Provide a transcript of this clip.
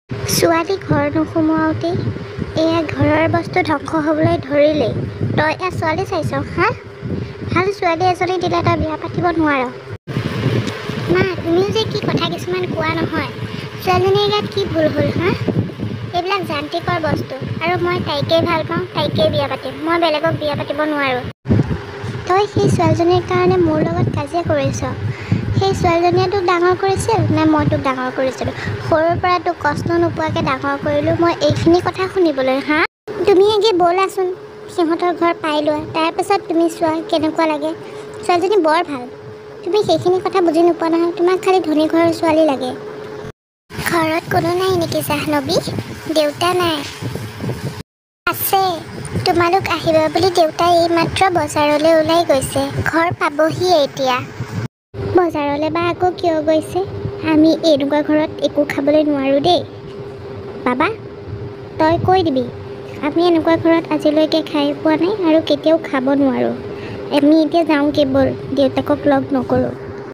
ছোৱালী ঘৰ নোসোমোৱাওঁতেই এয়া ঘৰৰ বস্তু ধ্বংস হ'বলৈ ধৰিলেই। তই এয়া ছোৱালী চাইছ হা? ভাল ছোৱালী এজনী দিলে তই বিয়া পাতিব নোৱাৰ। মা, তুমিও যে কি কথা কিছুমান কোৱা নহয়। ছোৱালীজনীৰ গাত কি ভুল হ'ল হা? এইবিলাক যান্ত্ৰিকৰ বস্তু আৰু মই তাইকেই ভাল পাওঁ, তাইকেই বিয়া পাতিম। মই বেলেগক বিয়া পাতিব নোৱাৰোঁ। তই সেই ছোৱালীজনীৰ কাৰণে মোৰ লগত কাজিয়া কৰিছ। সেই ছোৱালীজনীয়ে তোক ডাঙৰ কৰিছিল নে মই তোক ডাঙৰ কৰিছিলোঁ? সৰুৰ পৰা তোক কষ্ট নোপোৱাকৈ ডাঙৰ কৰিলোঁ মই এইখিনি কথা শুনিবলৈ হা? তুমি আগে ব'লাচোন সিহঁতৰ ঘৰ পাই লোৱা, তাৰপাছত তুমি চোৱা কেনেকুৱা লাগে। ছোৱালীজনী বৰ ভাল। তুমি সেইখিনি কথা বুজি নোপোৱা নহয়। তোমাক খালি ধনী ঘৰৰ ছোৱালী লাগে। ঘৰত কোনো নাই নেকি জাহ্নৱী? দেউতা নাই? আছে। তোমালোক আহিবা বুলি দেউতাই এইমাত্ৰ বজাৰলৈ ওলাই গৈছে। ঘৰ পাবহিয়ে এতিয়া। বজাৰলৈ বা আকৌ কিয় গৈছে? আমি এনেকুৱা ঘৰত একো খাবলৈ নোৱাৰোঁ দেই। বাবা, তই কৈ দিবি আমি এনেকুৱা ঘৰত আজিলৈকে খাই পোৱা নাই আৰু কেতিয়াও খাব নোৱাৰোঁ। আমি এতিয়া যাওঁ কেৱল দেউতাকক লগ নকৰোঁ।